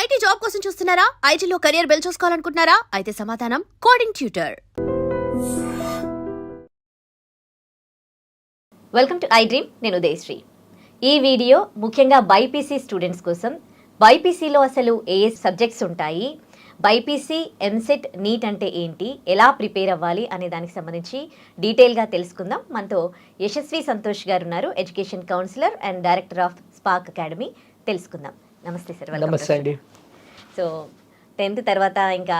IT job కోసం చూస్తున్నారా? ఐటీలో కెరియర్ బిల్డ్ చూసుకోవాలనుకుంటున్నారా? అయితే సమాధానం coding tutor. Welcome to I dream. నేను ఉదయశ్రీ. ఈ వీడియో ముఖ్యంగా బైపీసీ స్టూడెంట్స్ కోసం. బైపీసీలో అసలు ఏ సబ్జెక్ట్స్ ఉంటాయి, బైపీసీ, ఎంసెట్, నీట్ అంటే ఏంటి, ఎలా ప్రిపేర్ అవ్వాలి అనే దానికి సంబంధించి డీటెయిల్గా తెలుసుకుందాం. మనతో యశస్వి సంతోష్ గారు ఉన్నారు, education counsellor and director of spark academy. తెలుసుకుందాం. నమస్తే సార్. నమస్తే అండి. సో 10th తర్వాత ఇంకా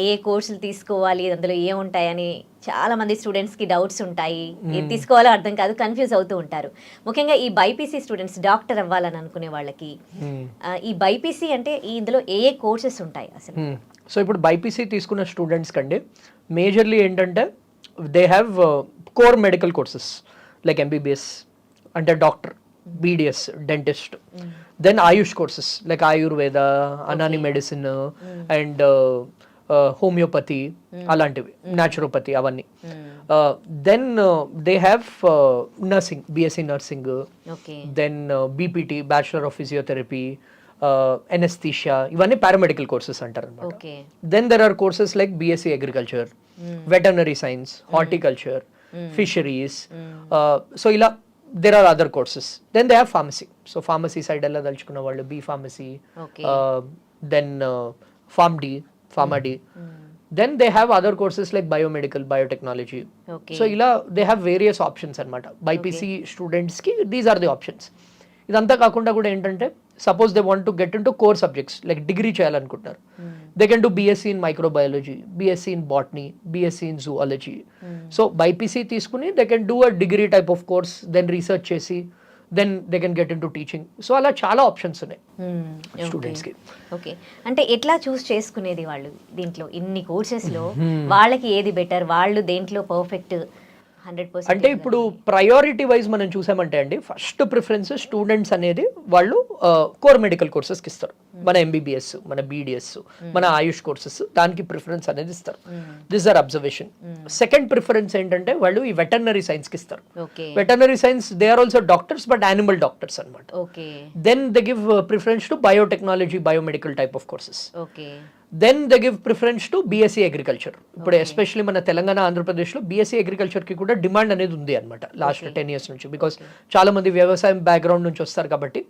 ఏ కోర్సులు తీసుకోవాలి, అందులో ఏముంటాయని చాలామంది స్టూడెంట్స్కి డౌట్స్ ఉంటాయి. ఏది తీసుకోవాలో అర్థం కాదు, కన్ఫ్యూజ్ అవుతూ ఉంటారు. ముఖ్యంగా ఈ బైపీసీ స్టూడెంట్స్, డాక్టర్ అవ్వాలని అనుకునే వాళ్ళకి ఈ బైపీసీ అంటే ఇందులో ఏ కోర్సెస్ ఉంటాయి అసలు? సో ఇప్పుడు బైపీసీ తీసుకున్న స్టూడెంట్స్ కండి మేజర్లీ ఏంటంటే they have core medical courses like MBBS అంటే doctor, BDS dentist, then AYUSH courses like Ayurveda, Unani medicine and homeopathy, అలాంటివి, న్యాచురోపతి, అవన్నీ. Then they have nursing, BSc nursing, then BPT, bachelor of physiotherapy, anaesthesia, ఇవన్నీ paramedical courses అంటారు అనమాట. Then there are courses like BSc agriculture, veterinary science, horticulture, fisheries. So ఇలా there are other courses. Then they have pharmacy. So pharmacy side alla dalchukunna vallu B pharmacy, then PharmD, PharmaD. Then they have other courses like biomedical, biotechnology. So ila they have various options anamata. BPC students ki these are the options. ఇదంతా కాకుండా కూడా ఏంటంటే suppose they want to get into core subjects like degree చేయాలనుకుంటున్నారు, they can do BSc in microbiology, BSc in botany, BSc in zoology. So BiPC తీసుకుని they can do a degree type of course, then research చేసి then they can get into teaching. So అలా చాలా options ఉన్నాయి స్టూడెంట్స్కి. Okay, అంటే ఎట్లా చూస్ చేసుకునేది వాళ్ళు దీంట్లో ఇన్ని కోర్సెస్లో? వాళ్ళకి ఏది బెటర్, వాళ్ళు దేంట్లో పర్ఫెక్ట్? అంటే ఇప్పుడు ప్రయారిటీ వైజ్ మనం చూసామంటే అండి, ఫస్ట్ ప్రిఫరెన్స్ స్టూడెంట్స్ అనేది వాళ్ళు కోర్ మెడికల్ కోర్సెస్కి ఇస్తారు. మన ఎంబీబీఎస్, మన బీడిఎస్, మన ఆయుష్ కోర్సెస్, దానికి ప్రిఫరెన్స్ అనేది ఇస్తారు. This are observation. Second preference ఏంటంటే వాళ్ళు ఈ వెటర్నరీ సైన్స్కి ఇస్తారు. Veterinary science they are also doctors but animal doctors అనమాట. Then they give preference to biotechnology, biomedical type of courses. Then they give preference to BSc agriculture. ఇప్పుడు especially మన తెలంగాణ, ఆంధ్రప్రదేశ్లో BSc అగ్రికల్చర్కి కూడా డిమాండ్ అనేది ఉంది అనమాట లాస్ట్ 10 years నుంచి, because చాలా మంది వ్యవసాయం బ్యాక్గ్రౌండ్ నుంచి వస్తారు కాబట్టి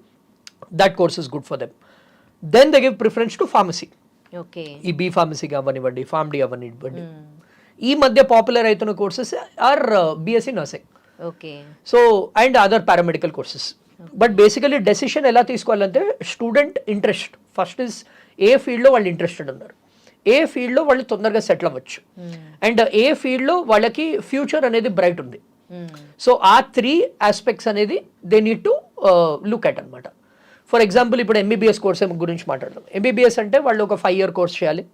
that course is good for them. Then they give preference to pharmacy. ఈ బీ ఫార్మసీ అవ్వనివ్వండి, ఫార్మ్డీ అవ్వనివ్వండి. ఈ మధ్య పాపులర్ అవుతున్న courses are BSc nursing, so and other paramedical courses. But basically decision ఎలా తీసుకోవాలంటే స్టూడెంట్ ఇంట్రెస్ట్ ఫస్ట్ ఇస్ ఏ ఫీల్డ్లో వాళ్ళు ఇంట్రెస్టెడ్ ఉన్నారు, ఏ ఫీల్డ్లో వాళ్ళు తొందరగా సెటిల్ అవ్వచ్చు, అండ్ ఏ ఫీల్డ్లో వాళ్ళకి ఫ్యూచర్ అనేది బ్రైట్ ఉంది. సో ఆ 3 ఆస్పెక్ట్స్ అనేది they need to look at అనమాట. ఫర్ ఎగ్జాంపుల్ ఇప్పుడు ఎంబీబీఎస్ కోర్స్ గురించి మాట్లాడదాం. ఎంబీబీఎస్ అంటే వాళ్ళు ఒక 5 year కోర్స్ చేయాలి.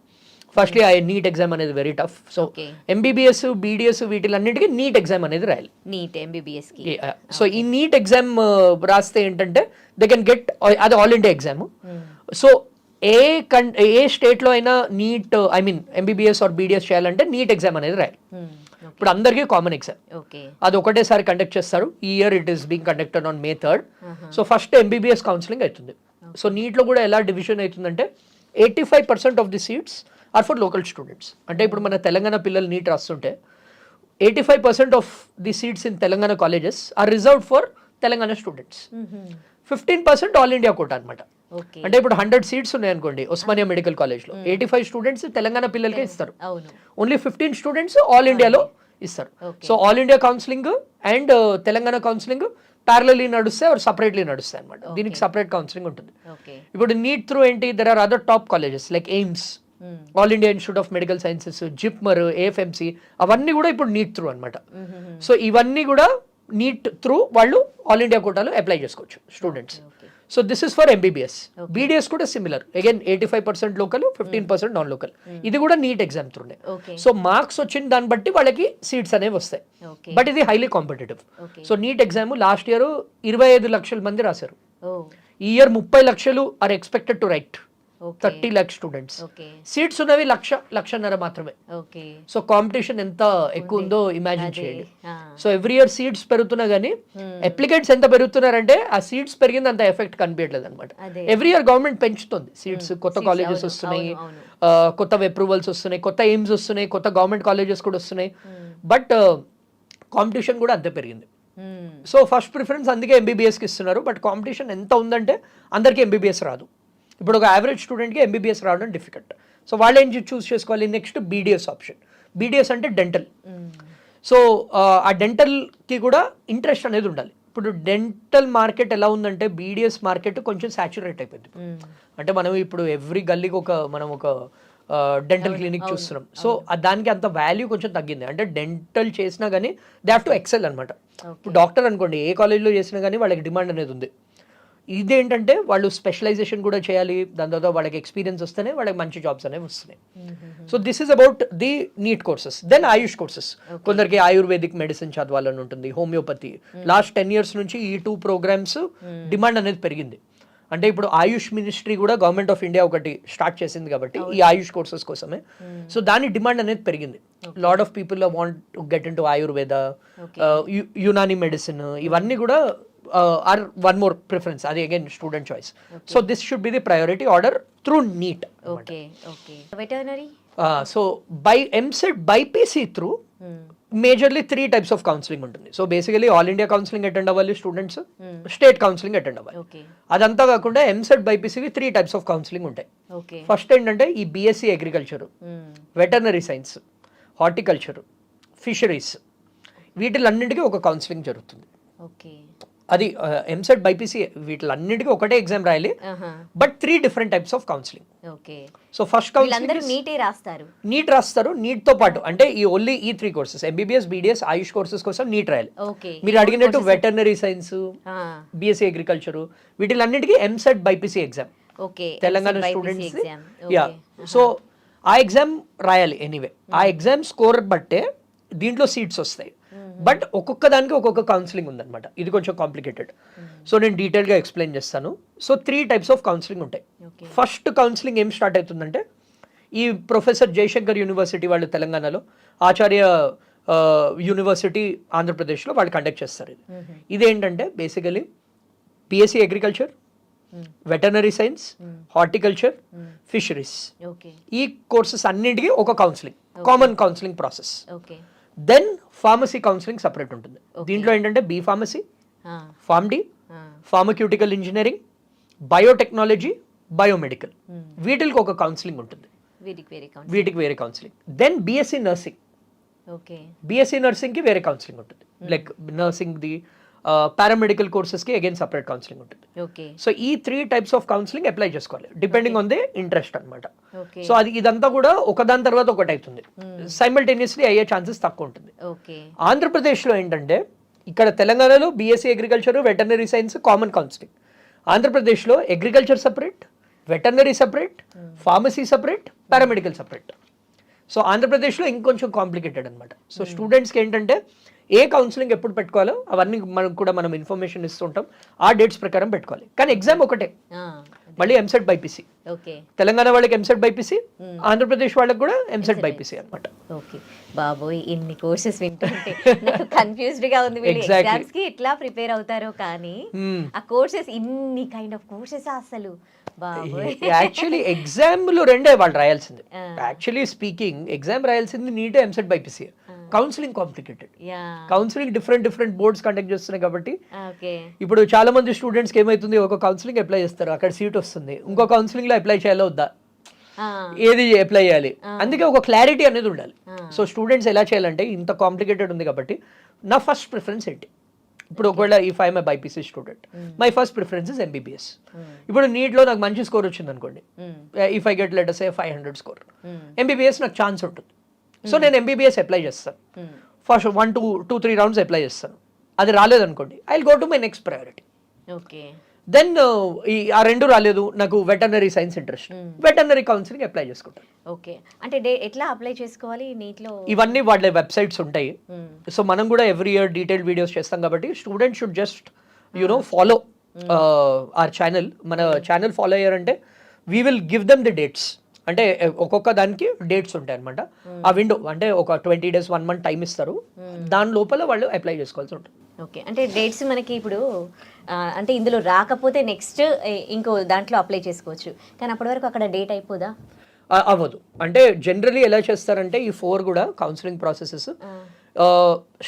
ఫస్ట్లీ ఆ నీట్ ఎగ్జామ్ అనేది very tough. So MBBS, BDS వీటిలన్నిటికీ నీట్ ఎగ్జామ్ అనేది రాయాలి. NEET MBBS. సో ఈ నీట్ ఎగ్జామ్ రాస్తే ఏంటంటే దే కెన్ గెట్, అది ఆల్ ఇండియా ఎగ్జామ్. సో ఏ స్టేట్లో అయినా NEET, I mean MBBS or BDS చేయాలంటే నీట్ ఎగ్జామ్ అనేది రాయాలి. ఇప్పుడు అందరికీ కామన్ ఎగ్జామ్, అది ఒకటేసారి కండక్ట్ చేస్తారు. ఈ year it is being conducted on May 3rd. So first MBBS counselling అవుతుంది. సో నీట్లో కూడా ఎలా డివిజన్ అవుతుందంటే 85% of the seats are for local students. అంటే ఇప్పుడు మన తెలంగాణ పిల్లలు నీట్ రాస్తుంటే 85% of the seats in Telangana colleges are reserved for Telangana students. 15% all India quota అనమాట. అంటే ఇప్పుడు 100 సీట్స్ ఉన్నాయనుకోండి ఉస్మానియా మెడికల్ కాలేజ్లో, 85 స్టూడెంట్స్ తెలంగాణ పిల్లలకే ఇస్తారు, ఓన్లీ 15 స్టూడెంట్స్ ఆల్ ఇండియాలో ఇస్తారు. So all India counselling and Telangana counselling parallelly నడుస్తాయి ఆర్ సపరేట్లీ నడుస్తాయి అనమాట. దీనికి సపరేట్ కౌన్సిలింగ్ ఉంటుంది. ఇప్పుడు నీట్ త్రూ ఏంటి, there are other top colleges like AIIMS, all India institute of medical sciences, JIPMER, AFMC, అవన్నీ కూడా ఇప్పుడు నీట్ త్రూ అనమాట. సో ఇవన్నీ కూడా నీట్ త్రూ వాళ్ళు ఆల్ ఇండియా కోటాలో అప్లై చేసుకోవచ్చు students. So this is for MBBS. BDS కూడా similar, again 85% local, 15% non local. ఇది కూడా నీట్ ఎగ్జామ్ త్రూనే. సో మార్క్స్ వచ్చిన దాన్ని బట్టి వాళ్ళకి సీట్స్ అనేవి వస్తాయి. బట్ ఇది highly competitive. So NEET exam last year 25 లక్షల మంది రాశారు. ఈ ఇయర్ 30 లక్షలు are expected to write Okay. 30 lakh students. Okay seats ఉన్నవి లక్షన్నర మాత్రమే. ఓకే సో కాంపిటీషన్ ఎంత ఎక్కువ ఉందో ఇమాజిన్ అదే. చేయండి. ఆ. సో ఎవ్రీ ఇయర్ సీట్స్ పెరుగుతున్నా కానీ అప్లికెంట్స్ ఎంత పెరుగుతున్నారంటే ఆ సీట్స్ పెరిగింది అంత ఎఫెక్ట్ కనిపించట్లేదు అనమాట. అదే. ఎవ్రీ ఇయర్ గవర్నమెంట్ పెంచుతుంది సీట్స్, కొత్త Seats, కాలేజెస్ అవును, వస్తున్నాయి, అవును, కొత్త అప్రూవల్స్ వస్తున్నాయి, కొత్త ఎయిమ్స్ వస్తున్నాయి, కొత్త గవర్నమెంట్ కాలేజెస్ కూడా వస్తున్నాయి. బట్ కాంపిటీషన్ కూడా అంతే పెరిగింది. సో ఫస్ట్ ప్రిఫరెన్స్ అందుకే ఎంబీబీఎస్కి ఇస్తున్నారు. బట్ కాంపిటీషన్ ఎంత ఉందంటే అందరికీ ఎంబీబీఎస్ రాదు. ఇప్పుడు ఒక యావరేజ్ స్టూడెంట్కి ఎంబీబీఎస్ రావడం డిఫికల్ట్. సో వాళ్ళు ఏం చూస్ చేసుకోవాలి, నెక్స్ట్ బీడీఎస్ ఆప్షన్. బీడీఎస్ అంటే డెంటల్. సో ఆ డెంటల్కి కూడా ఇంట్రెస్ట్ అనేది ఉండాలి. ఇప్పుడు డెంటల్ మార్కెట్ ఎలా ఉందంటే బీడీఎస్ మార్కెట్ కొంచెం సాచురేట్ అయిపోయింది. అంటే మనం ఇప్పుడు ఎవ్రీ గల్లీకి మనం ఒక డెంటల్ క్లినిక్ చూస్తున్నాం. సో దానికి అంత వాల్యూ కొంచెం తగ్గింది. అంటే డెంటల్ చేసినా కానీ దే హ్యావ్ టు ఎక్సెల్ అనమాట. ఇప్పుడు డాక్టర్ అనుకోండి, ఏ కాలేజ్లో చేసినా కానీ వాళ్ళకి డిమాండ్ అనేది ఉంది. ఇదేంటంటే వాళ్ళు స్పెషలైజేషన్ కూడా చేయాలి, దాని తర్వాత వాళ్ళకి ఎక్స్పీరియన్స్ వస్తేనే వాళ్ళకి మంచి జాబ్స్ అనేవి వస్తున్నాయి. So this is about the NEET courses. Then AYUSH courses. కొందరికి ఆయుర్వేదిక్ మెడిసిన్ చదవాలని ఉంటుంది, హోమియోపతి. లాస్ట్ 10 years నుంచి ఈ 2 programs డిమాండ్ అనేది పెరిగింది. అంటే ఇప్పుడు ఆయుష్ మినిస్ట్రీ కూడా గవర్నమెంట్ ఆఫ్ ఇండియా ఒకటి స్టార్ట్ చేసింది కాబట్టి ఈ ఆయుష్ కోర్సెస్ కోసమే. సో దాని డిమాండ్ అనేది పెరిగింది. Lot of people want to get into Ayurveda, Unani medicine, ఇవన్నీ కూడా ఆర్ వన్ మోర్ ప్రిఫరెన్స్. అది again student choice. So this should be the priority order through NEET. Okay okay veterinary. So by EAMCET BiPC through majorly 3 types of counselling ఉంటుంది. So basically all India counselling attend అవ్వాలి students, state counselling attend అవ్వాలి. అదంతా కాకుండా EAMCET బైపీసీకి 3 types of counselling ఉంటాయి. First ఏంటంటే ఈ BSc agriculture, veterinary science, horticulture, fisheries, వీటిలన్నింటికి ఒక కౌన్సిలింగ్ జరుగుతుంది. అది ఎంసెట్ బైపీసీ వీటిలన్నింటికి ఒకటే ఎగ్జామ్ రాయాలి, but 3 different types of counselling. So first counselling NEET రాస్తారు. నీట్ తో పాటు అంటే ఓన్లీ ఈ 3 courses MBBS, BDS, AYUSH courses కోసం నీట్ రాయాలి. మీరు అడిగినట్టు వెటర్నరీ సైన్స్, బీఎస్సీ అగ్రికల్చర్, వీటిలన్నిటికీ EAMCET BiPC exam Telangana students. Yeah, so ఆ ఎగ్జామ్ రాయాలి ఎనీవే. ఆ ఎగ్జామ్ స్కోర్ బట్టే దీంట్లో సీట్స్ వస్తాయి. బట్ ఒక్కొక్క దానికి ఒక్కొక్క కౌన్సిలింగ్ ఉందన్నమాట. ఇది కొంచెం కాంప్లికేటెడ్. సో నేను డీటెయిల్గా ఎక్స్ప్లెయిన్ చేస్తాను. సో 3 types ఆఫ్ కౌన్సిలింగ్ ఉంటాయి. ఫస్ట్ కౌన్సిలింగ్ ఏం స్టార్ట్ అవుతుందంటే ఈ ప్రొఫెసర్ జయశంకర్ యూనివర్సిటీ వాళ్ళు తెలంగాణలో, ఆచార్య యూనివర్సిటీ ఆంధ్రప్రదేశ్లో వాళ్ళు కండక్ట్ చేస్తారు. ఇదేంటంటే basically BSc agriculture, veterinary science, horticulture, fisheries, ఈ కోర్సెస్ అన్నింటికి ఒక counselling, common counselling process. Then pharmacy counselling separate ఉంటుంది. దీంట్లో ఏంటంటే B pharmacy, PharmD, pharmaceutical engineering, biotechnology, biomedical, వీటికి ఒక కౌన్సిలింగ్ ఉంటుంది. వీటికి వేరే counselling. Then BSc nursing, BSc నర్సింగ్కి వేరే కౌన్సిలింగ్ ఉంటుంది. లైక్ నర్సింగ్ది, పారామెడికల్ కోర్సెస్కి అగైన్ సపరేట్ కౌన్సిలింగ్ ఉంటుంది. సో ఈ 3 types ఆఫ్ కౌన్సిలింగ్ అప్లై చేసుకోవాలి డిపెండింగ్ ఆన్ ది ఇంట్రెస్ట్ అనమాట. సో అది ఇదంతా కూడా ఒకదాని తర్వాత ఒకటి అవుతుంది. సైమల్టేనియస్లీ అయ్యే ఛాన్సెస్ తక్కువ ఉంటుంది. ఆంధ్రప్రదేశ్లో ఏంటంటే ఇక్కడ తెలంగాణలో BSc agriculture, veterinary science common counselling. ఆంధ్రప్రదేశ్లో agriculture separate, veterinary separate, pharmacy separate, paramedical separate. So ఆంధ్రప్రదేశ్లో ఇంకొంచెం కాంప్లికేటెడ్ అనమాట. సో స్టూడెంట్స్కి ఏంటంటే ఏ కౌన్సిలింగ్ ఎప్పుడు పెట్టుకోవాలో అవన్నీ మనం ఇన్ఫర్మేషన్ ఇస్తుంటాం. ఆ డేట్స్ ప్రకారం పెట్టుకోవాలి. కానీ ఎగ్జామ్ ఒకటే, మళ్ళీ ఎంసెట్ బైపీసీ. తెలంగాణ వాళ్ళకి ఎంసెట్ బైపీసీ, ఆంధ్రప్రదేశ్ వాళ్ళకి కూడా ఎంసెట్ బైపీసీ అనమాట. ఓకే బాబోయ్, ఇన్ని కోర్సెస్ వింటుంటే నాకు కన్ఫ్యూజ్డ్ గా ఉంది. వీళ్ళు ఎగ్జామ్స్ కి ఎట్లా ప్రిపేర్ అవుతారో కానీ ఆ కోర్సెస్ ఇన్ని కైండ్ ఆఫ్ కోర్సెస్ అసలు యాక్చువల్లీ ఎగ్జామ్ లో రెండే వాళ్ళు రాయాల్సింది. యాక్చువల్లీ స్పీకింగ్ ఎగ్జామ్ రాయాల్సింది NEET, EAMCET BiPC. Counselling complicated. Counselling different boards conduct చేస్తున్నాయి కాబట్టి ఇప్పుడు చాలా మంది స్టూడెంట్స్కి ఏమైతుంది, ఒక కౌన్సిలింగ్ అప్లై చేస్తారు, అక్కడ సీట్ వస్తుంది, ఇంకో కౌన్సిలింగ్ లో అప్లై చేయాలో వద్దా, ఏది అప్లై చేయాలి, అందుకే ఒక క్లారిటీ అనేది ఉండాలి. సో స్టూడెంట్స్ ఎలా చేయాలంటే ఇంత కాంప్లికేటెడ్ ఉంది కాబట్టి నా ఫస్ట్ ప్రిఫరెన్స్ ఏంటి, ఇప్పుడు ఒకవేళ if I'm a BiPC student my first preference is MBBS. ఇప్పుడు నీట్లో నాకు మంచి స్కోర్ వచ్చింది అనుకోండి, if I get let say 500 score, MBBS నాకు ఛాన్స్ ఉంటుంది. సో నేను ఎంబీబీఎస్ అప్లై చేస్తాను. ఫస్ట్ 1 to 2-3 rounds అప్లై చేస్తాను. అది రాలేదనుకోండి, I will go to my next priority. Then ఆ 2 రాలేదు, నాకు veterinary science interest, veterinary counselling apply చేసుకుంటాను. ఓకే, అంటే ఎట్లా అప్లై చేసుకోవాలి నీట్లో? ఇవన్నీ వాళ్ళ వెబ్సైట్స్ ఉంటాయి. సో మనం కూడా ఎవ్రీ ఇయర్ డీటెయిల్డ్ వీడియోస్ చేస్తాం కాబట్టి student should just follow our channel. మన ఛానల్ ఫాలో అయ్యారంటే we will give them the dates. అంటే ఒక్కొక్క దానికి డేట్స్ ఉంటాయి అనమాట. ఆ విండో అంటే ఒక 20 days 1 month టైం ఇస్తారు. దాని లోపల వాళ్ళు అప్లై చేసుకోవాల్సి ఉంటుంది. ఓకే, అంటే డేట్స్ మనకి ఇప్పుడు అంటే ఇందులో రాకపోతే నెక్స్ట్ ఇంకో దాంట్లో అప్లై చేసుకోవచ్చు, కానీ అప్పటి వరకు అక్కడ డేట్ అయిపోదా? అవ్వదు. అంటే జనరలీ ఎలా చేస్తారంటే ఈ 4 కూడా కౌన్సిలింగ్ ప్రాసెసెస్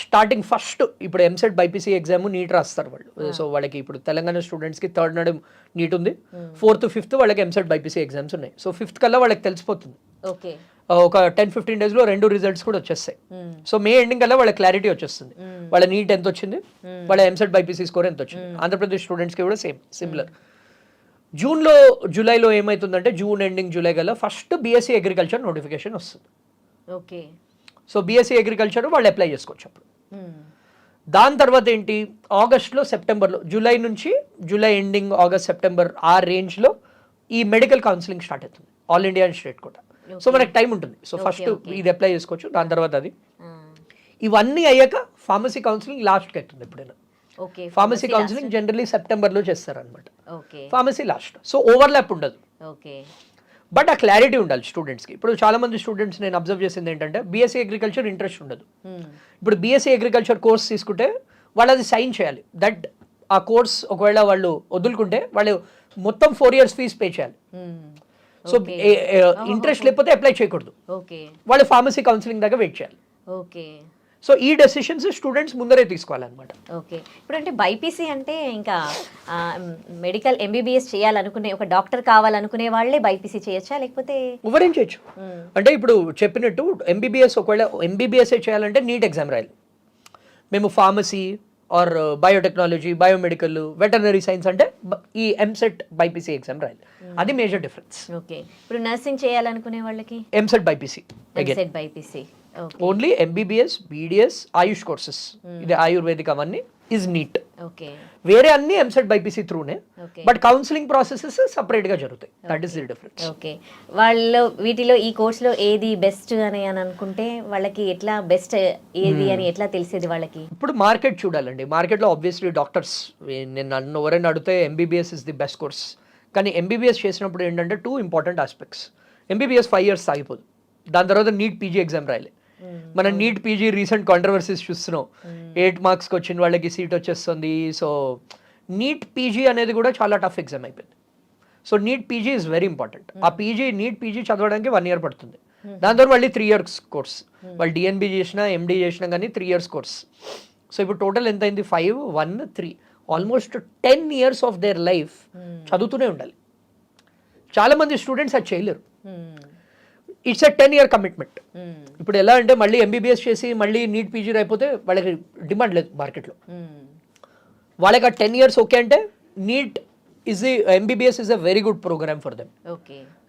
స్టార్టింగ్ ఫస్ట్ ఇప్పుడు ఎంసెట్ బైపీసీ ఎగ్జామ్ నీట్ రాస్తారు వాళ్ళు. సో వాళ్ళకి ఇప్పుడు తెలంగాణ స్టూడెంట్స్కి 3rd నాడు నీట్ ఉంది, 4th 5th వాళ్ళకి ఎంసెట్ బైపీసీ ఎగ్జామ్స్ ఉన్నాయి. సో 5th కల్లా వాళ్ళకి తెలిసిపోతుంది. ఓకే, ఒక 10-15 days లో 2 రిజల్ట్స్ కూడా వచ్చేస్తాయి. సో మే ఎండింగ్ కల్లా వాళ్ళ క్లారిటీ వచ్చేస్తుంది, వాళ్ళ నీట్ ఎంత వచ్చింది, వాళ్ళ ఎంసెట్ బైపీసీ స్కోర్ ఎంత వచ్చింది. ఆంధ్రప్రదేశ్ స్టూడెంట్స్కి కూడా సిమిలర్. జూలైలో ఏమవుతుందంటే జూన్ ఎండింగ్ జూలై కల్లా ఫస్ట్ బీఎస్సీ అగ్రికల్చర్ నోటిఫికేషన్ వస్తుంది. ఓకే, సో బీఎస్సీ అగ్రికల్చర్ వాళ్ళు అప్లై చేసుకోవచ్చు అప్పుడు. దాని తర్వాత ఏంటి, ఆగస్ట్లో సెప్టెంబర్లో, జూలై నుంచి జూలై ఎండింగ్ ఆగస్ట్ సెప్టెంబర్ ఆ రేంజ్లో ఈ మెడికల్ కౌన్సిలింగ్ స్టార్ట్ అవుతుంది, ఆల్ ఇండియా అండ్ స్టేట్ కూడా. సో మనకి టైం ఉంటుంది. సో ఫస్ట్ ఇది అప్లై చేసుకోవచ్చు, దాని తర్వాత అది. ఇవన్నీ అయ్యాక ఫార్మసీ కౌన్సిలింగ్ లాస్ట్కి అవుతుంది ఎప్పుడైనా. ఫార్మసీ కౌన్సిలింగ్ జనరల్లీ సెప్టెంబర్లో చేస్తారు అనమాట. Pharmacy last. సో ఓవర్లాప్ ఉండదు, బట్ ఆ క్లారిటీ ఉండాలి స్టూడెంట్స్కి. ఇప్పుడు చాలా మంది స్టూడెంట్స్ నేను అబ్జర్వ్ చేసింది ఏంటంటే బీఎస్సీ అగ్రికల్చర్ ఇంట్రెస్ట్ ఉండదు. ఇప్పుడు బీఎస్సీ అగ్రికల్చర్ కోర్స్ తీసుకుంటే వాళ్ళు అది సైన్ చేయాలి. దట్ ఆ కోర్స్ ఒకవేళ వాళ్ళు వదులుకుంటే వాళ్ళు మొత్తం 4 years ఫీజు పే చేయాలి. సో ఇంట్రెస్ట్ లేకపోతే అప్లై చేయకూడదు, వాళ్ళు ఫార్మసీ కౌన్సిలింగ్ దాకా వెయిట్ చేయాలి. సో ఈ డెసిషన్స్ స్టూడెంట్స్ ముందరే తీసుకోవాలన్నమాట. ఓకే, ఇప్పుడు అంటే బైపీసీ అంటే ఇంకా మెడికల్ ఎంబీబీఎస్ చేయాలనుకునే ఒక డాక్టర్ కావాలనుకునే వాళ్ళే బైపీసీ చేయొచ్చా, లేకపోతే ఎవరేం చేయొచ్చు? అంటే ఇప్పుడు చెప్పినట్టు ఎంబీబీఎస్ ఒకవేళ ఎంబీబీఎస్ఏ చేయాలంటే నీట్ ఎగ్జామ్ రాయాలి. మేము pharmacy or biotechnology, biomedical, veterinary science అంటే ఈ ఎంసెట్ బైపీసీ ఎగ్జామ్ రాయాలి. అది మేజర్ డిఫరెన్స్. ఓకే, ఇప్పుడు నర్సింగ్ చేయాలనుకునే వాళ్ళకి EAMCET BiPC, EAMCET BiPC only MBBS, BDS, AYUSH courses, ఇది ఆయుర్వేదిక్ అవన్నీ ఇస్ నీట్. ఓకే, వేరే అన్ని ఎంసెట్ బైపీసీ త్రూనే, బట్ కౌన్సిలింగ్ ప్రాసెసెస్ సెపరేట్ గా జరుగుతాయి. That is the difference. Okay, వాళ్ళు వీటిలో ఈ కోర్సులో ఏది బెస్ట్ అని అనుకుంటే వాళ్ళకి ఎట్లా బెస్ట్ ఏది అని ఎట్లా తెలిసేది వాళ్ళకి? ఇప్పుడు మార్కెట్ చూడాలండి. మార్కెట్లో ఆబ్వియస్లీ డాక్టర్స్, నేను నన్ను ఎవరైనా అడిగితే MBBS is the best course. కానీ ఎంబీబీఎస్ చేసినప్పుడు ఏంటంటే 2 important aspects. ఎంబీబీఎస్ 5 years సాగిపోదు, దాని తర్వాత నీట్ పీజీ ఎగ్జామ్ రాయాలి. మనం నీట్ పీజీ రీసెంట్ కాంట్రవర్సీస్ చూస్తున్నాం. 8 marksకి వచ్చిన వాళ్ళకి సీట్ వచ్చేస్తుంది. సో నీట్ పీజీ అనేది కూడా చాలా టఫ్ ఎగ్జామ్ అయిపోయింది. So NEET PG is very important. ఆ నీట్ పీజీ చదవడానికి 1 year పడుతుంది. దాని తర్వాత మళ్ళీ 3 years కోర్స్. వాళ్ళు డిఎన్బి చేసినా ఎండి చేసినా కానీ 3 years కోర్స్. సో ఇప్పుడు టోటల్ ఎంత అయింది? 5, 1, 3 almost 10 years of their life చదువుతూనే ఉండాలి. చాలా మంది స్టూడెంట్స్ అది చేయలేరు. It's a 10 year commitment. ఇప్పుడు ఎలా అంటే మళ్ళీ ఎంబీబీఎస్ చేసి మళ్ళీ నీట్ పీజీ అయిపోతే వాళ్ళకి డిమాండ్ లేదు మార్కెట్లో. వాళ్ళకి ఆ 10 years ఓకే అంటే NEET MBBS is a very good program for them.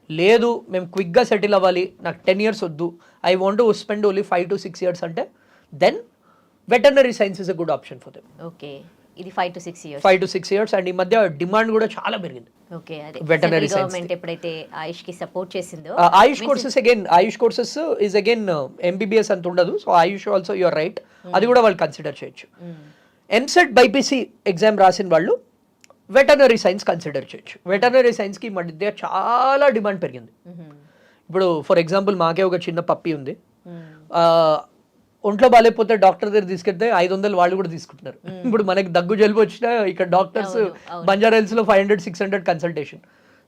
లేదు మేము క్విక్గా సెటిల్ అవ్వాలి, నాకు 10 years వద్దు, I want to spend only 5 to 6 years అంటే then veterinary science is a good option for them. Okay, ఇది 5 to 6 years. 5 to 6 years. And ఈ మధ్య డిమాండ్ కూడా చాలా పెరిగింది. ఓకే, అదే వెటర్నరీ సైన్స్ గవర్నమెంట్ ఎప్పుడైతే ఆయుష్ కి సపోర్ట్ చేసిందో, ఆయుష్ కోర్సెస్ ఇస్ అగైన్ ఎంబీబీఎస్ అంత ఉండదు. So Ayush also your right, అది కూడా వాళ్ళు కన్సిడర్ చేయొచ్చు. ఎంసెట్ బైపీసీ ఎగ్జామ్ రాసిన వాళ్ళు వెటర్నరీ సైన్స్ కన్సిడర్ చేయొచ్చు. వెటర్నరీ సైన్స్కి మధ్య చాలా డిమాండ్ పెరిగింది. ఇప్పుడు ఫర్ ఎగ్జాంపుల్ మాకే ఒక చిన్న పప్పి ఉంది. ఒంట్లో బాగాలేకపోతే డాక్టర్ దగ్గర తీసుకెళ్తే 500 వాళ్ళు కూడా తీసుకుంటున్నారు. ఇప్పుడు మనకి దగ్గు జలుబు వచ్చినా ఇక్కడ డాక్టర్స్ బంజారా హిల్స్ లో 500-600 కన్సల్టేషన్.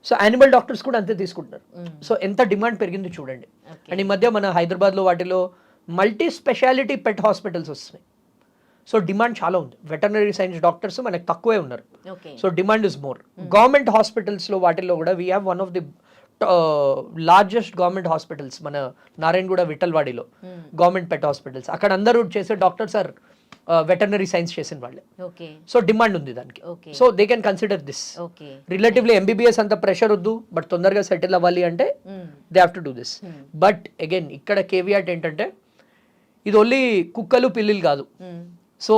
సో యానిమల్ డాక్టర్స్ కూడా అంతే తీసుకుంటున్నారు. సో ఎంత డిమాండ్ పెరిగింది చూడండి. అండ్ ఈ మధ్య మన హైదరాబాద్లో వాటిలో మల్టీ స్పెషాలిటీ పెట్ హాస్పిటల్స్ వస్తున్నాయి. సో డిమాండ్ చాలా ఉంది. వెటర్నరీ సైన్స్ డాక్టర్స్ మనకు తక్కువే ఉన్నారు. So demand is more. Government హాస్పిటల్స్లో వాటిల్లో కూడా we have one of the largest government hospitals మన నారాయణగూడ విఠల్వాడిలో గవర్నమెంట్ పెట్ హాస్పిటల్స్. అక్కడ అందరూ చేసే డాక్టర్స్ ఆర్ వెటర్నరీ సైన్స్ చేసిన వాళ్ళే. సో డిమాండ్ ఉంది దానికి. So they can consider this. Relatively MBBS అంత ప్రెషర్ వద్దు, బట్ తొందరగా సెటిల్ అవ్వాలి అంటే they have to do this. But again ఇక్కడ కేవియాట్ ఏంటంటే ఇది ఓన్లీ కుక్కలు పిల్లులు కాదు. So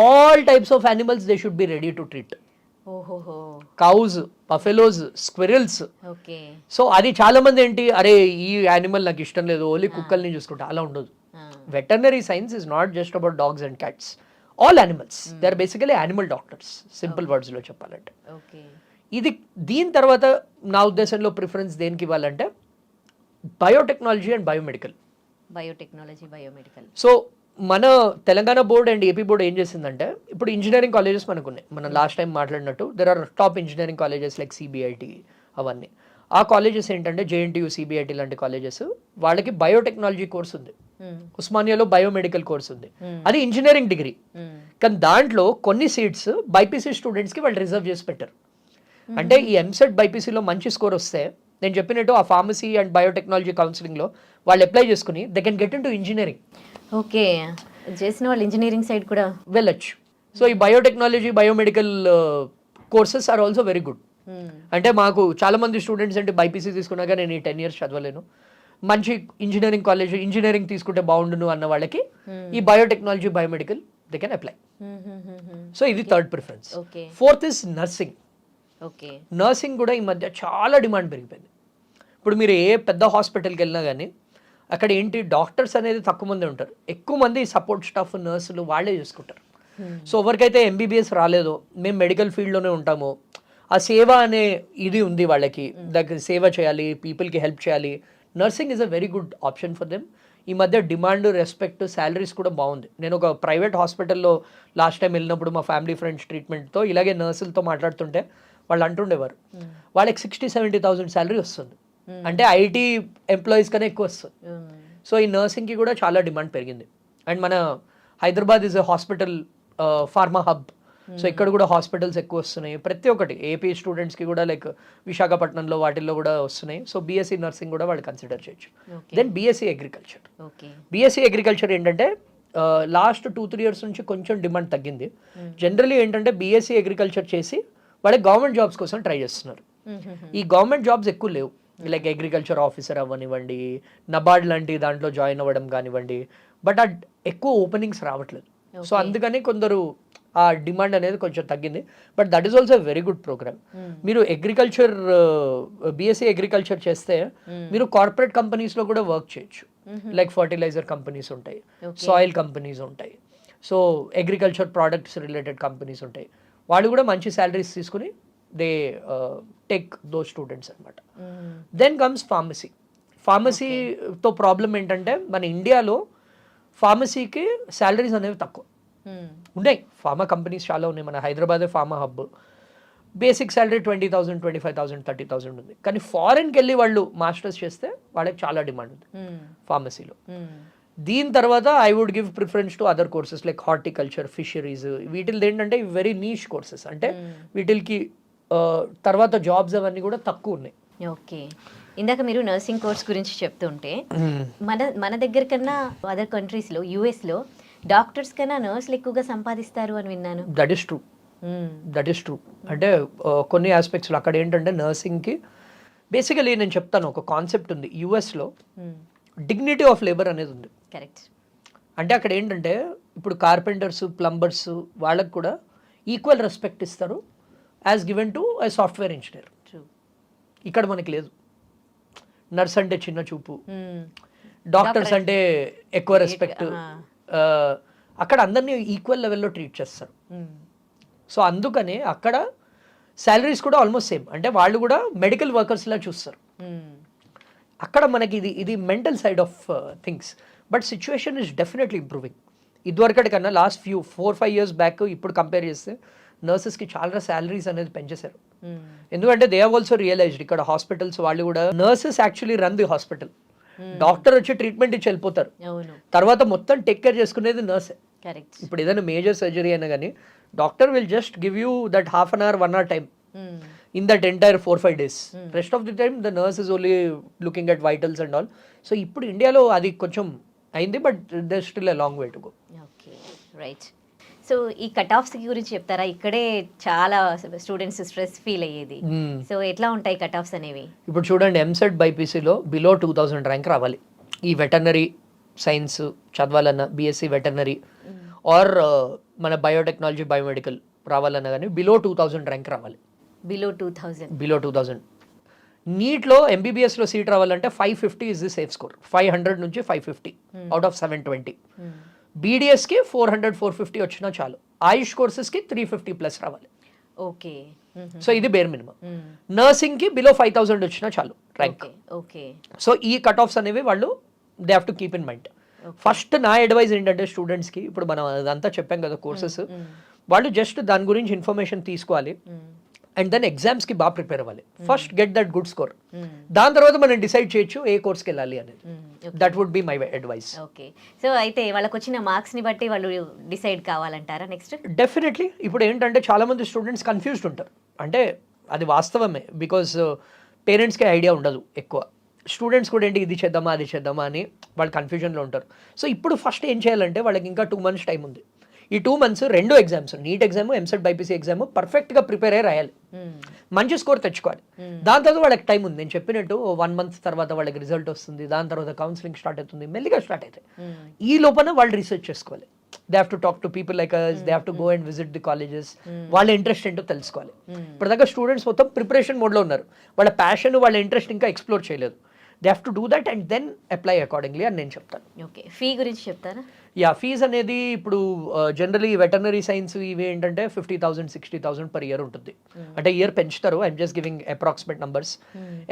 all types of animals they should be ready to treat. Cows, buffaloes, squirrels. So అది చాలా మంది ఏంటి, అరే ఈ యానిమల్ నాకు ఇష్టం లేదు, ఓన్లీ కుక్కల్ని చూసుకుంటా, అలా ఉండదు. Veterinary science is not just about dogs and cats, all animals. They are basically animal doctors, simple words లో చెప్పాలంటే. ఇది దీని తర్వాత నా ఉద్దేశంలో ప్రిఫరెన్స్ దేనికి ఇవ్వాలంటే biotechnology and biomedical. Biotechnology, biomedical. So మన Telangana board and AP board ఏం చేసిందంటే ఇప్పుడు ఇంజనీరింగ్ కాలేజెస్ మనకు ఉన్నాయి. మనం లాస్ట్ టైం మాట్లాడినట్టు there are top engineering colleges like CBIT అవన్నీ. ఆ కాలేజెస్ ఏంటంటే జేఎన్టీయూ, సిబిఐటి లాంటి కాలేజెస్ వాళ్ళకి బయోటెక్నాలజీ కోర్స్ ఉంది, ఉస్మానియాలో బయోమెడికల్ కోర్స్ ఉంది, అది ఇంజనీరింగ్ డిగ్రీ. కానీ దాంట్లో కొన్ని సీట్స్ బైపీసీ స్టూడెంట్స్కి వాళ్ళు రిజర్వ్ చేసి పెట్టారు. అంటే ఈ ఎంసెట్ బైపీసీలో మంచి స్కోర్ వస్తే నేను చెప్పినట్టు ఆ ఫార్మసీ అండ్ బయోటెక్నాలజీ కౌన్సిలింగ్లో వాళ్ళు అప్లై చేసుకుని they can get into engineering. Okay, చేసిన వాళ్ళు ఇంజనీరింగ్ సైడ్ కూడా వెళ్ళొచ్చు. సో ఈ biotechnology, biomedical courses are also very good. అంటే మాకు చాలా మంది స్టూడెంట్స్ అంటే బైపీసీ తీసుకున్నాక నేను ఈ 10 years చదవలేను, మంచి ఇంజనీరింగ్ కాలేజ్ ఇంజనీరింగ్ తీసుకుంటే బాగుండును అన్న వాళ్ళకి ఈ biotechnology, biomedical they can apply. So ఇది third preference. Fourth is nursing. Okay, nursing కూడా ఈ మధ్య చాలా డిమాండ్ పెరిగిపోయింది. ఇప్పుడు మీరు ఏ పెద్ద హాస్పిటల్కి వెళ్ళినా కానీ అక్కడ ఏంటి డాక్టర్స్ అనేది తక్కువ మంది ఉంటారు, ఎక్కువ మంది సపోర్ట్ స్టాఫ్, నర్సులు వాళ్ళే చూసుకుంటారు. సో ఎవరికైతే ఎంబీబీఎస్ రాలేదో, మేము మెడికల్ ఫీల్డ్లోనే ఉంటామో, ఆ సేవ అనే ఇది ఉంది వాళ్ళకి, దగ్గర సేవ చేయాలి, పీపుల్కి హెల్ప్ చేయాలి, nursing is a very good option for them. ఈ మధ్య డిమాండ్, రెస్పెక్ట్, శాలరీస్ కూడా బాగుంది. నేను ఒక ప్రైవేట్ హాస్పిటల్లో లాస్ట్ టైం వెళ్ళినప్పుడు మా ఫ్యామిలీ ఫ్రెండ్స్ ట్రీట్మెంట్తో ఇలాగే నర్సులతో మాట్లాడుతుంటే వాళ్ళు అంటుండేవారు వాళ్ళకి 60,000-70,000 శాలరీ వస్తుంది. అంటే ఐటీ ఎంప్లాయీస్ కన్నా ఎక్కువ వస్తుంది. సో ఈ నర్సింగ్కి కూడా చాలా డిమాండ్ పెరిగింది. అండ్ మన Hyderabad is a hospital pharma hub. So ఇక్కడ కూడా హాస్పిటల్స్ ఎక్కువ వస్తున్నాయి. ప్రతి ఒక్కటి ఏపీ స్టూడెంట్స్కి కూడా లైక్ విశాఖపట్నంలో వాటిల్లో కూడా వస్తున్నాయి. సో బీఎస్సీ నర్సింగ్ కూడా వాళ్ళు కన్సిడర్ చేయొచ్చు. Then BSc agriculture. BSc agriculture ఏంటంటే లాస్ట్ 2-3 years నుంచి కొంచెం డిమాండ్ తగ్గింది. జనరలీ ఏంటంటే బీఎస్సీ అగ్రికల్చర్ చేసి వాళ్ళకి గవర్నమెంట్ జాబ్స్ కోసం ట్రై చేస్తున్నారు. ఈ గవర్నమెంట్ జాబ్స్ ఎక్కువ లేవు, లైక్ అగ్రికల్చర్ ఆఫీసర్ అవ్వనివ్వండి, నబార్డ్ లాంటి దాంట్లో జాయిన్ అవ్వడం కానివ్వండి, బట్ ఆ ఎక్కువ ఓపెనింగ్స్ రావట్లేదు. సో అందుకని కొందరు ఆ డిమాండ్ అనేది కొంచెం తగ్గింది. But that is also very good program. మీరు అగ్రికల్చర్ బీఎస్సీ అగ్రికల్చర్ చేస్తే మీరు కార్పొరేట్ కంపెనీస్లో కూడా వర్క్ చేయొచ్చు. లైక్ ఫర్టిలైజర్ కంపెనీస్ ఉంటాయి, సాయిల్ కంపెనీస్ ఉంటాయి, so agriculture products related companies ఉంటాయి. వాళ్ళు కూడా మంచి శాలరీస్ తీసుకుని దే టేక్ దోస్ స్టూడెంట్స్ అనమాట. Then comes pharmacy. ఫార్మసీతో ప్రాబ్లం ఏంటంటే మన ఇండియాలో ఫార్మసీకి శాలరీస్ అనేవి తక్కువ ఉన్నాయి. ఫార్మా కంపెనీస్ చాలా ఉన్నాయి. మన హైదరాబాదే ఫార్మా హబ్. బేసిక్ శాలరీ 20,000, 25,000, 30,000 ఉంది. కానీ ఫారెన్కి వెళ్ళి వాళ్ళు మాస్టర్స్ చేస్తే వాళ్ళకి చాలా డిమాండ్ ఉంది ఫార్మసీలో. దీని తర్వాత I would give preference to other courses like horticulture, fisheries. వీటిది ఏంటంటే వెరీ నీష్ కోర్సెస్, అంటే వీటికి తర్వాత జాబ్స్ అవన్నీ కూడా తక్కువ ఉన్నాయి. ఓకే, ఇందాక మీరు నర్సింగ్ కోర్స్ గురించి చెప్తుంటే మన దగ్గర కన్నా అదర్ కంట్రీస్లో, యూఎస్లో డాక్టర్స్ కన్నా నర్సులు ఎక్కువగా సంపాదిస్తారు అని విన్నాను. That is true. అంటే కొన్ని ఆస్పెక్ట్స్లో అక్కడ ఏంటంటే నర్సింగ్కి బేసికలీ నేను చెప్తాను, ఒక కాన్సెప్ట్ ఉంది యూఎస్లో, డిగ్నిటీ ఆఫ్ లేబర్ అనేది ఉంది. కరెక్ట్. అంటే అక్కడ ఏంటంటే ఇప్పుడు కార్పెంటర్స్, ప్లంబర్స్ వాళ్ళకు కూడా ఈక్వల్ రెస్పెక్ట్ ఇస్తారు as given to A software engineer. ఇక్కడ మనకి లేదు. నర్స్ అంటే చిన్న చూపు, డాక్టర్స్ అంటే ఎక్కువ రెస్పెక్ట్. అక్కడ అందరినీ ఈక్వల్ లెవెల్లో ట్రీట్ చేస్తారు. సో అందుకనే అక్కడ శాలరీస్ కూడా ఆల్మోస్ట్ సేమ్, అంటే వాళ్ళు కూడా మెడికల్ వర్కర్స్లా చూస్తారు. అక్కడ మనకి ఇది mental side of things. But situation is definitely improving. ఇదివరకటి కన్నా లాస్ట్ 4-5 years బ్యాక్ ఇప్పుడు కంపేర్ చేస్తే నర్సెస్కి చాలా శాలరీస్ అనేది పెంచేశారు. ఎందుకంటే దే హావ్ ఆల్సో రియలైజ్డ్ ఇక్కడ హాస్పిటల్స్ వాళ్ళు కూడా nurses actually run the hospital. Doctor వచ్చి ట్రీట్మెంట్ ఇచ్చి వెళ్ళిపోతారు, తర్వాత మొత్తం టేక్ కేర్ చేసుకునేది నర్సే. ఇప్పుడు ఏదైనా మేజర్ సర్జరీ అయినా కానీ doctor will just give you that 1/2 hour 1 hour time in that entire 4-5 days. Rest of the time the nurse is only looking at vitals and all. So ఇప్పుడు ఇండియాలో అది కొంచెం అయింది, but there's still a long way to go. Okay, right. So ఈ cut offs గురించి చెప్తారా? ఇక్కడే చాలా స్టూడెంట్స్ స్ట్రెస్ ఫీల్ అయ్యేది. సో ఎట్లా ఉంటాయి కట్ ఆఫ్స్ అనేవి? ఇప్పుడు చూడండి, ఎంసెట్ బైపీసీలో బిలో 2000 ర్యాంక్ రావాలి. ఈ వెటర్నరీ సైన్స్ చదవాలన్నా, బీఎస్సీ వెటర్నరీ ఆర్ మన బయోటెక్నాలజీ, బయోమెడికల్ రావాలన్నా కానీ బిలో 2000 ర్యాంక్ రావాలి. బిలో 2000. నీట్లో ఎంబీబీఎస్లో సీట్ రావాలంటే 550 ఇస్ ది సేఫ్ స్కోర్. 500 నుంచి 550 అవుట్ ఆఫ్ 720. బీడీఎస్కి 400-450 వచ్చినా చాలు. ఆయుష్ కోర్సెస్కి 350+ రావాలి. ఓకే, సో ఇది బేర్ మినిమం. నర్సింగ్కి బిలో 5,000 వచ్చినా చాలు ర్యాంక్. ఓకే. సో ఈ కట్ ఆఫ్స్ అనేవి వాళ్ళు they have to keep in mind. First నా అడ్వైజ్ ఏంటంటే స్టూడెంట్స్కి, ఇప్పుడు మనం అదంతా చెప్పాం కదా కోర్సెస్, వాళ్ళు జస్ట్ దాని గురించి ఇన్ఫర్మేషన్ తీసుకోవాలి అండ్ దెన్ ఎగ్జామ్స్కి బాగా ప్రిపేర్ అవ్వాలి. First get that good score, దాని తర్వాత మనం డిసైడ్ చేయొచ్చు ఏ కోర్స్కి వెళ్ళాలి అనేది. That would be my advice. Okay. So అయితే వాళ్ళకి వచ్చిన మార్క్స్ని బట్టి వాళ్ళు డిసైడ్ కావాలంటారా నెక్స్ట్? డెఫినెట్లీ. ఇప్పుడు ఏంటంటే చాలా మంది స్టూడెంట్స్ కన్ఫ్యూజ్డ్ ఉంటారు, అంటే అది వాస్తవమే, బికాజ్ పేరెంట్స్కి ఐడియా ఉండదు ఎక్కువ. స్టూడెంట్స్ కూడా ఏంటి ఇది చేద్దామా అది చేద్దామా అని వాళ్ళు కన్ఫ్యూజన్లో ఉంటారు. సో ఇప్పుడు ఫస్ట్ ఏం చేయాలంటే వాళ్ళకి ఇంకా 2 months టైం ఉంది. ఈ 2 months 2 exams, NEET exam, EAMCET BiPC exam పర్ఫెక్ట్గా ప్రిపేర్ అయ్యి రాయాలి, మంచి స్కోర్ తెచ్చుకోవాలి. దాని తర్వాత వాళ్ళకి టైం ఉంది. నేను చెప్పినట్టు 1 month తర్వాత వాళ్ళకి రిజల్ట్ వస్తుంది, దాని తర్వాత కౌన్సిలింగ్ స్టార్ట్ అవుతుంది, మెల్లిగా స్టార్ట్ అవుతాయి. ఈ లోపల వాళ్ళు రీసెర్చ్ చేసుకోవాలి. They have to talk to people like us, they have to go and visit the colleges. వాళ్ళ ఇంట్రెస్ట్ ఏంటో తెలుసుకోవాలి. ఇప్పటిదాకా స్టూడెంట్స్ మొత్తం ప్రిపరేషన్ మోడ్లో ఉన్నారు, వాళ్ళ ప్యాషన్ వాళ్ళ ఇంట్రెస్ట్ ఇంకా ఎక్స్ప్లోర్ చేయలేదు. They have to do that and then apply accordingly అని నేను చెప్తాను. ఓకే. ఫీ గురించి చెప్తారా? యా, ఫీజ్ అనేది ఇప్పుడు జనరలీ వెటర్నరీ సైన్స్ ఇవి ఏంటంటే 50,000 60,000 per year ఉంటుంది. అంటే ఇయర్ పెంచుతారు. I'm just giving approximate numbers.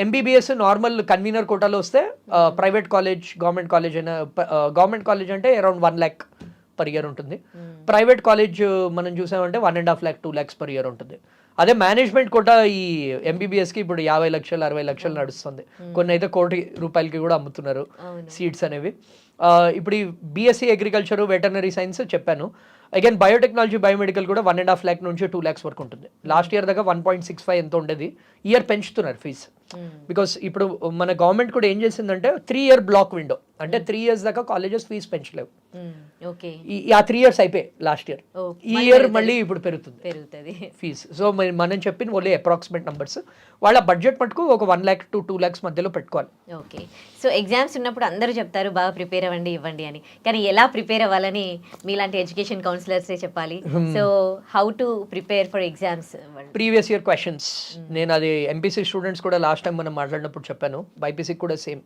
MBBS normal convener కోటాలో వస్తే ప్రైవేట్ కాలేజ్, గవర్నమెంట్ కాలేజ్ అయినా, గవర్నమెంట్ కాలేజ్ అంటే అరౌండ్ 1 lakh per year ఉంటుంది. ప్రైవేట్ కాలేజ్ మనం చూసామంటే 1.5 lakh 2 lakhs per year ఉంటుంది. అదే మేనేజ్మెంట్ కోటా ఈ ఎంబీబీఎస్కి ఇప్పుడు 50 లక్షలు 60 లక్షలు నడుస్తుంది. కొన్ని అయితే 1 కోటి రూపాయలకి కూడా అమ్ముతున్నారు సీట్స్ అనేవి. ఇప్పుడు ఈ బీఎస్సీ అగ్రికల్చర్, వెటర్నరీ సైన్స్ చెప్పాను. అగైన్ బయోటెక్నాలజీ, బయోమెడికల్ కూడా 1.5 lakh నుంచి 2 lakhs వరకు ఉంటుంది. లాస్ట్ ఇయర్ దాకా 1.65 ఎంత ఉండేది, ఇయర్ పెంచుతున్నారు ఫీజు. బికాస్ ఇప్పుడు మన గవర్నమెంట్ కూడా ఏం చేసిందంటే 3 year బ్లాక్ విండో, అంటే 3 years దాకా కాలేజెస్ ఫీజు పెంచలేవు. ఆ 3 years అయిపోయి లాస్ట్ ఇయర్, ఈ ఇయర్ మళ్ళీ ఇప్పుడు పెరుగుతుంది ఫీజు. సో మనం చెప్పిన ఓన్లీ అప్రాక్సిమేట్ నంబర్స్. వాళ్ళ బడ్జెట్ మటుకు ఒక 1 lakh to 2 lakhs మధ్యలో పెట్టుకోవాలి. ఓకే. సో ఎగ్జామ్స్ ఉన్నప్పుడు అందరూ చెప్తారు బాగా ప్రిపేర్ అవ్వండి ఇవ్వండి అని, కానీ ఎలా ప్రిపేర్ అవ్వాలని మీలాంటి ఎడ్యుకేషన్ కౌన్సిలర్సే చెప్పాలి. So how to prepare for exams? Previous year questions, నేను అది ఎంపీసీ స్టూడెంట్స్ కూడా లాస్ట్ టైం మనం మాట్లాడినప్పుడు చెప్పాను, బైపీసీ కూడా same.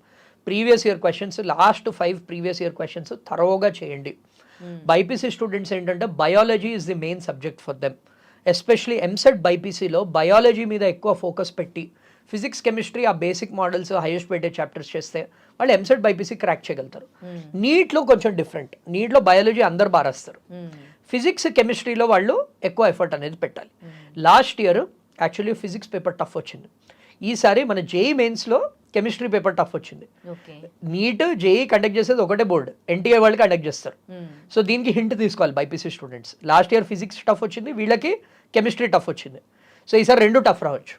Previous year questions, last 5 previous year questions థరోగా చేయండి. బైపీసీ స్టూడెంట్స్ ఏంటంటే biology is the main subject for them. Especially EAMCET బైపీసీలో బయాలజీ మీద ఎక్కువ ఫోకస్ పెట్టి ఫిజిక్స్, కెమిస్ట్రీ, ఆ basic models highest weighted chapters చేస్తే వాళ్ళు ఎంసెట్ బైపీసీ క్రాక్ చేయగలుగుతారు. నీట్లో కొంచెం డిఫరెంట్, నీట్లో బయాలజీ అందరు బాగా రాస్తారు, ఫిజిక్స్, కెమిస్ట్రీలో వాళ్ళు ఎక్కువ ఎఫర్ట్ అనేది పెట్టాలి. Last year actually physics paper tough వచ్చింది. ఈసారి మన జేఈ మెయిన్స్లో కెమిస్ట్రీ పేపర్ టఫ్ వచ్చింది. నీట్, జేఈ కండక్ట్ చేసేది ఒకటే బోర్డు, ఎన్టీఏ వాళ్ళు కండక్ట్ చేస్తారు. సో దీనికి హింట్ తీసుకోవాలి BiPC students. Last year physics tough వచ్చింది, వీళ్ళకి కెమిస్ట్రీ టఫ్ వచ్చింది. సో ఈసారి 2 టఫ్ రావచ్చు.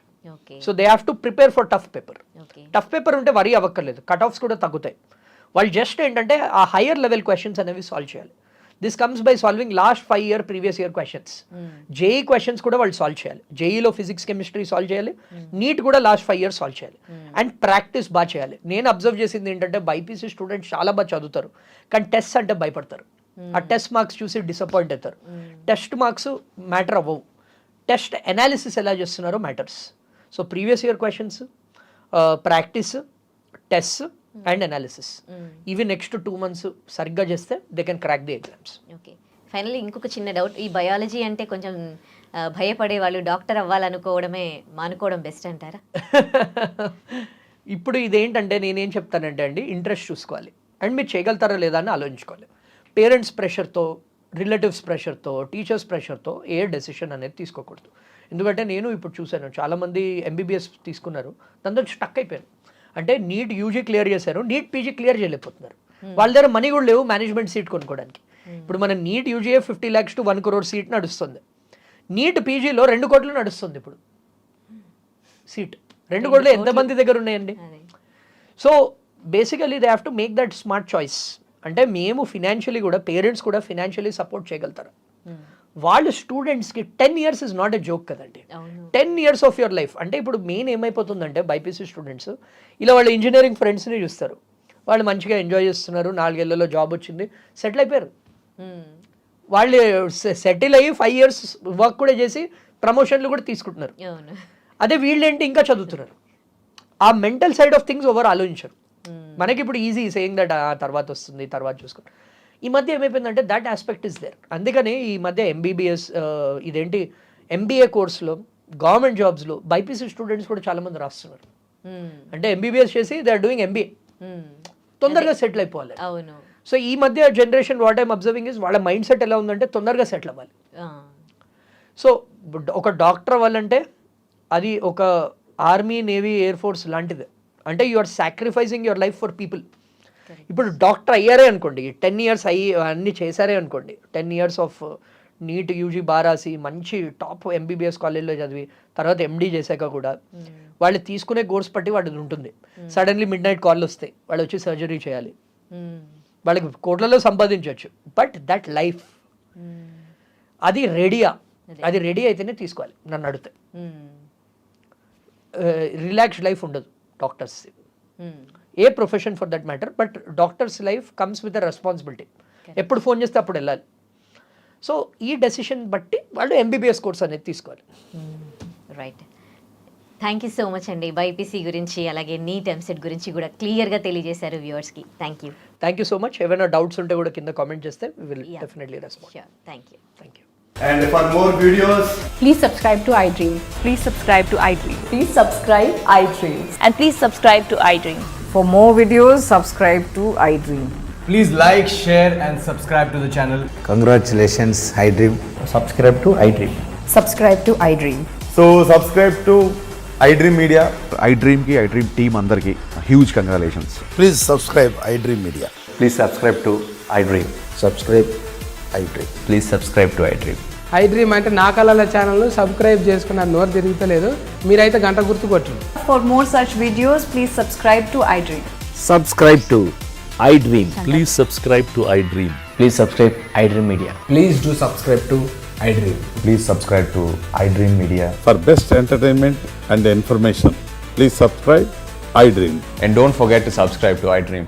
So they have to prepare for tough paper. Tough paper ఉంటే వరీ అవ్వక్కర్లేదు, కట్ ఆఫ్స్ కూడా తగ్గుతాయి. వాళ్ళు జస్ట్ ఏంటంటే ఆ హయ్యర్ లెవెల్ క్వశ్చన్స్ అనేవి సాల్వ్ చేయాలి. This comes by solving last 5 year previous year questions. JEE questions కూడా వాళ్ళు సాల్వ్ చేయాలి. జేఈలో ఫిజిక్స్, కెమిస్ట్రీ సాల్వ్ చేయాలి, నీట్ కూడా లాస్ట్ 5 years సాల్వ్ చేయాలి. అండ్ ప్రాక్టీస్ బాగా చేయాలి. నేను అబ్జర్వ్ చేసింది ఏంటంటే బైపీసీ స్టూడెంట్స్ చాలా బాగా చదువుతారు, కానీ టెస్ట్ అంటే భయపడతారు. ఆ టెస్ట్ మార్క్స్ చూసి డిసప్పాయింట్ అవుతారు. టెస్ట్ మార్క్స్ మ్యాటర్ అవ్వవు, టెస్ట్ అనాలిసిస్ ఎలా చేస్తున్నారో matters. So previous year questions, practice, test and analysis, ఇవి నెక్స్ట్ 2 months సరిగ్గా చేస్తే they can crack the exams. Okay. Finally ఇంకొక చిన్న డౌట్, ఈ బయాలజీ అంటే కొంచెం భయపడే వాళ్ళు డాక్టర్ అవ్వాలనుకోవడమే మానుకోవడం బెస్ట్ అంటారా? ఇప్పుడు ఇదేంటంటే నేనేం చెప్తానంటే అండి, ఇంట్రెస్ట్ చూసుకోవాలి అండ్ మీరు చేయగలుగుతారా లేదా అని ఆలోచించుకోవాలి. పేరెంట్స్ ప్రెషర్తో, రిలేటివ్స్ ప్రెషర్తో, టీచర్స్ ప్రెషర్తో ఏ డెసిషన్ అనేది తీసుకోకూడదు. ఎందుకంటే నేను ఇప్పుడు చూశాను చాలామంది ఎంబీబీఎస్ తీసుకున్నారు, దాంతో స్టక్ అయిపోయారు. అంటే నీట్ యూజీ క్లియర్ చేశారు, నీట్ పీజీ క్లియర్ చేయలేకపోతున్నారు. వాళ్ళ దగ్గర మనీ కూడా లేవు మేనేజ్మెంట్ సీట్ కొనుక్కోవడానికి. ఇప్పుడు మన NEET UG 50 lakhs to 1 crore seat నడుస్తుంది. నీట్ పీజీలో 2 కోట్లు నడుస్తుంది ఇప్పుడు సీట్. 2 కోట్లు ఎంతమంది దగ్గర ఉన్నాయండి? So basically they have to make that smart choice. అంటే మేము ఫినాన్షియలీ కూడా, పేరెంట్స్ కూడా ఫినాన్షియలీ సపోర్ట్ చేయగలుగుతారు. వాళ్ళు స్టూడెంట్స్కి 10 years is not a joke కదండి. 10 years ఆఫ్ యువర్ లైఫ్. అంటే ఇప్పుడు మెయిన్ ఏమైపోతుందంటే బైపీసీ స్టూడెంట్స్ ఇలా వాళ్ళ ఇంజనీరింగ్ ఫ్రెండ్స్ని చూస్తారు, వాళ్ళు మంచిగా ఎంజాయ్ చేస్తున్నారు, 4 ఏళ్లలో జాబ్ వచ్చింది, సెటిల్ అయిపోయారు. వాళ్ళు సెటిల్ అయ్యి 5 years వర్క్ కూడా చేసి ప్రమోషన్లు కూడా తీసుకుంటున్నారు. అదే వీళ్ళేంటి ఇంకా చదువుతున్నారు. ఆ మెంటల్ సైడ్ ఆఫ్ థింగ్స్ ఎవరు ఆలోచించరు. మనకి ఇప్పుడు ఈజీ సేయింగ్ దట్ తర్వాత వస్తుంది, తర్వాత చూసుకోండి. ఈ మధ్య ఏమైపోయిందంటే దట్ ఆస్పెక్ట్ ఇస్ దేర్. అందుకని ఈ మధ్య ఎంబీబీఎస్ ఇదేంటి ఎంబీఏ కోర్సులో గవర్నమెంట్ జాబ్స్లో బైపీసీ స్టూడెంట్స్ కూడా చాలామంది రాస్తున్నారు. అంటే ఎంబీబీఎస్ చేసి దే ఆర్ డూయింగ్ ఎంబీఏ, తొందరగా సెటిల్ అయిపోవాలి. అవును. సో ఈ మధ్య generation what I'm observing is వాళ్ళ మైండ్ సెట్ ఎలా ఉందంటే తొందరగా సెటిల్ అవ్వాలి. సో ఒక డాక్టర్ అవ్వాలంటే అది ఒక ఆర్మీ, నేవీ, ఎయిర్ ఫోర్స్ లాంటిది. అంటే you are sacrificing your life for people. ఇప్పుడు డాక్టర్ అయ్యారే అనుకోండి, 10 years అన్నీ చేశారే అనుకోండి, 10 years ఆఫ్ నీట్ యూజీ బాగా రాసి మంచి టాప్ ఎంబీబీఎస్ కాలేజ్లో చదివి తర్వాత ఎండీ చేశాక కూడా వాళ్ళు తీసుకునే కోర్స్ బట్టి వాటిది ఉంటుంది. సడన్లీ మిడ్ నైట్ కాల్ వస్తాయి, వాళ్ళు వచ్చి సర్జరీ చేయాలి, వాళ్ళకి కోట్లలో సంపాదించవచ్చు. బట్ దట్ లైఫ్ అది రెడీయా? అది రెడీ అయితేనే తీసుకోవాలి నన్ను అడిగితే. రిలాక్స్డ్ లైఫ్ ఉండదు doctors, A profession for that matter. But doctors life comes with a responsibility. ఎప్పుడు ఫోన్ చేస్తే అప్పుడు వెళ్ళాలి. సో ఈ డెసిషన్ బట్టి వాళ్ళు ఎంబీబీఎస్ కోర్స్ అనేది తీసుకోవాలి. Right. Thank you so much అండి. బైపీసీ గురించి అలాగే నీట్ ఎంసెట్ గురించి కూడా క్లియర్గా తెలియజేశారు వ్యూవర్స్కి. Thank you. Thank you so much. ఏమైనా డౌట్స్ ఉంటే కూడా కింద కామెంట్ చేస్తే we will definitely respond. Sure. Thank you. Thank you. And for more videos, Please subscribe to iDream. Please subscribe to iDream. Please subscribe iDream. And please subscribe to iDream. For more videos, subscribe to iDream. please like, share and subscribe to the channel. Congratulations, iDream. Subscribe to iDream. Subscribe to iDream. So subscribe to iDream Media. iDream ki iDream team andarki huge congratulations. Please subscribe iDream Media. Please subscribe to iDream. Subscribe iDream. Please subscribe to iDream. iDream అంటే నా కళల ఛానల్ను subscribe చేసుకున్న నోరు తిరుగుతలేదు, మీరైతే గంట గుర్తు కొట్టండి. For more such videos, please subscribe to iDream. Subscribe to iDream. Please subscribe to iDream. Please subscribe iDream Media. Please do subscribe to iDream. Please subscribe to iDream Media. For best entertainment and information, please subscribe iDream. And don't forget to subscribe to iDream.